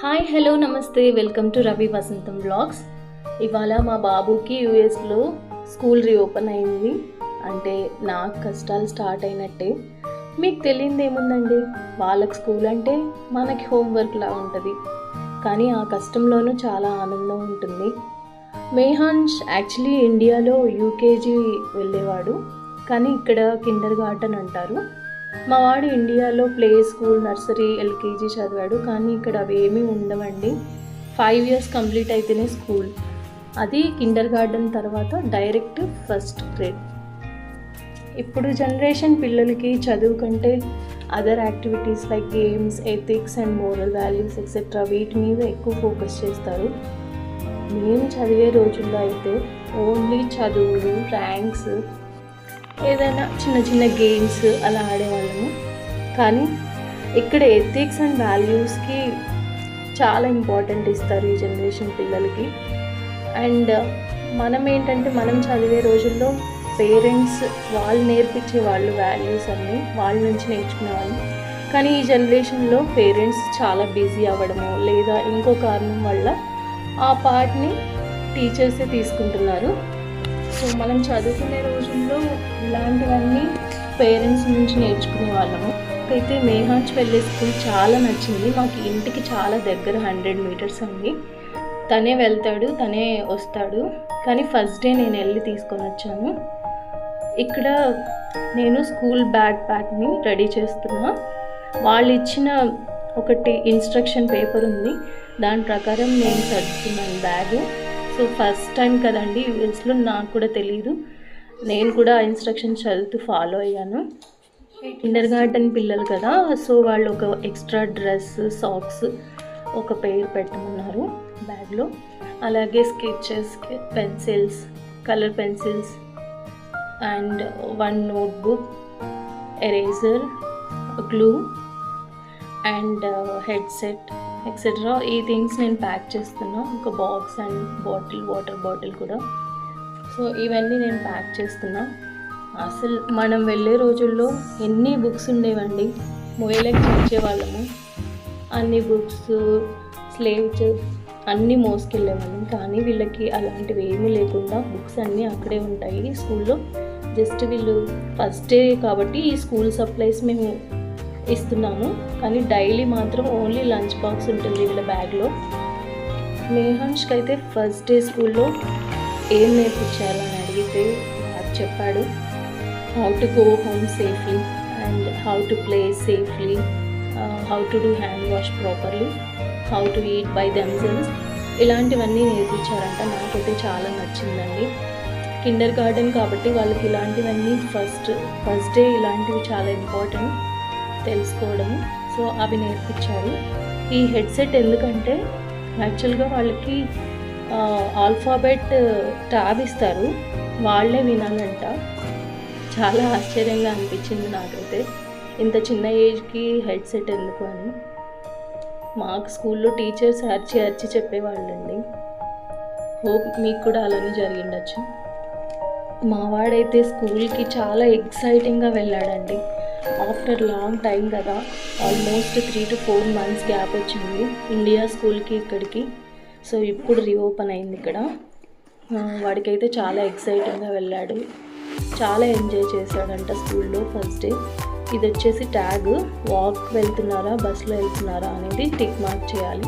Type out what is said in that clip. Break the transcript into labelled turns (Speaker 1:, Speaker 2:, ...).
Speaker 1: Hi hello నమస్తే welcome to Ravi వసంతం vlogs. ఇవాళ మా బాబుకి యూఎస్లో స్కూల్ రీఓపెన్ అయింది. అంటే నాకు కష్టాలు స్టార్ట్ అయినట్టే. మీకు తెలియదు ఏముందండి, వాళ్ళకి స్కూల్ అంటే మనకి హోంవర్క్లా ఉంటుంది, కానీ ఆ కష్టంలోనూ చాలా ఆనందం ఉంటుంది. మేహాన్ష్ యాక్చువల్లీ ఇండియాలో యూకేజీ వెళ్ళేవాడు, కానీ ఇక్కడ కిండర్ గార్టెన్ అంటారు. మా వాడు ఇండియాలో ప్లే స్కూల్, నర్సరీ, ఎల్కేజీ చదివాడు, కానీ ఇక్కడ అవి ఏమీ ఉండవండి. 5 years కంప్లీట్ అయితేనే స్కూల్, అది కిండర్ గార్డెన్ తర్వాత డైరెక్ట్ ఫస్ట్ గ్రేడ్. ఇప్పుడు జనరేషన్ పిల్లలకి చదువు కంటే other activities like games, ethics and moral values etcetera వీటి మీద ఎక్కువ ఫోకస్ చేస్తారు. మేము చదివే రోజుల్లో అయితే ఓన్లీ చదువులు, ర్యాంక్స్, ఏదైనా చిన్న చిన్న గేమ్స్ అలా ఆడేవాళ్ళము. కానీ ఇక్కడ ఎథిక్స్ అండ్ వాల్యూస్కి చాలా ఇంపార్టెంట్ ఇస్తారు ఈ జనరేషన్ పిల్లలకి. అండ్ మనం ఏంటంటే మనం చదివే రోజుల్లో పేరెంట్స్ వాళ్ళు నేర్పించే వాళ్ళు వాల్యూస్ అన్నీ వాళ్ళ నుంచి నేర్చుకునేవాళ్ళు. కానీ ఈ జనరేషన్లో పేరెంట్స్ చాలా బిజీ అవ్వడము లేదా ఇంకో కారణం వల్ల ఆ పార్ట్ని టీచర్సే తీసుకుంటున్నారు. సో మనం చదువుకునే రోజుల్లో ఇలాంటివన్నీ పేరెంట్స్ నుంచి నేర్చుకునే వాళ్ళము. అయితే మేహాన్ష్ వెళ్ళే స్కూల్ చాలా నచ్చింది. మాకు ఇంటికి చాలా దగ్గర, 100 meters అండి. తనే వెళ్తాడు, తనే వస్తాడు. కానీ ఫస్ట్ డే నేను వెళ్ళి తీసుకొని వచ్చాను. ఇక్కడ నేను స్కూల్ బ్యాగ్ ప్యాక్ని రెడీ చేస్తున్నా. వాళ్ళు ఇచ్చిన ఒకటి ఇన్స్ట్రక్షన్ పేపర్ ఉంది, దాని ప్రకారం నేను సర్దుతున్నాను బ్యాగ్. సో ఫస్ట్ టైం కదండి యూఎస్లో, నాకు కూడా తెలీదు. నేను కూడా ఇన్స్ట్రక్షన్స్ చదువుతూ ఫాలో అయ్యాను. కిండర్ గార్డెన్ పిల్లలు కదా, సో వాళ్ళు ఒక ఎక్స్ట్రా డ్రెస్, సాక్స్ ఒక పేరు పెట్టమన్నారు బ్యాగ్లో. అలాగే sketches, pencils, colour pencils and 1 notebook, eraser, glue and headset etcetera ఈ థింగ్స్ నేను ప్యాక్ చేస్తున్నా. ఒక బాక్స్ అండ్ వాటర్ బాటిల్ కూడా. సో ఇవన్నీ నేను ప్యాక్ చేస్తున్నా. అసలు మనం వెళ్ళే రోజుల్లో ఎన్ని బుక్స్ ఉండేవండి, మొయలకి వచ్చేవాళ్ళము. అన్ని బుక్స్, స్లేట్స్ అన్నీ మోసుకెళ్ళేవాళ్ళం. కానీ వీళ్ళకి అలాంటివి ఏమీ లేకుండా బుక్స్ అన్నీ అక్కడే ఉంటాయి స్కూల్లో. జస్ట్ వీళ్ళు ఫస్ట్ డే కాబట్టి ఈ స్కూల్ సప్లైస్ మేము ఇస్తున్నాము, కానీ డైలీ మాత్రం ఓన్లీ లంచ్ బాక్స్ ఉంటుంది వీళ్ళ బ్యాగ్లో. మేహాన్ష్కి అయితే ఫస్ట్ డే స్కూల్లో ఏం నేర్పించారు అని అడిగితే నాకు చెప్పాడు, how to go home safely and how to play safely, how to do hand wash properly, how to eat by themselves, ఇలాంటివన్నీ నేర్పించారంట. నాకైతే చాలా నచ్చిందండి. కిండర్ గార్డెన్ కాబట్టి వాళ్ళకి ఇలాంటివన్నీ ఫస్ట్ డే ఇలాంటివి చాలా ఇంపార్టెంట్ తెలుసుకోవడం. సో అవి నేర్పించారు. ఈ హెడ్సెట్ ఎందుకంటే యాక్చువల్గా వాళ్ళకి ఆల్ఫాబెట్ ట్యాబ్ ఇస్తారు, వాళ్ళే వినాలంట. చాలా ఆశ్చర్యంగా అనిపించింది నాకైతే, ఇంత చిన్న ఏజ్కి హెడ్సెట్ ఎందుకు అని. మాకు స్కూల్లో టీచర్స్ అరిచి చెప్పేవాళ్ళండి. హోప్ మీకు కూడా అలానే జరిగిండొచ్చు. మా వాడైతే స్కూల్కి చాలా ఎక్సైటింగ్గా వెళ్ళాడండి. ఆఫ్టర్ లాంగ్ టైం కదా, ఆల్మోస్ట్ 3 to 4 months గ్యాప్ వచ్చింది ఇండియా స్కూల్కి ఇక్కడికి. సో ఇప్పుడు రీఓపెన్ అయింది ఇక్కడ. వాడికైతే చాలా ఎక్సైటింగ్గా వెళ్ళాడు, చాలా ఎంజాయ్ చేశాడంట స్కూల్లో ఫస్ట్ డే. ఇది వచ్చేసి ట్యాగ్, వాక్ వెళ్తున్నారా బస్లో వెళ్తున్నారా అనేది టిక్ మార్క్ చేయాలి.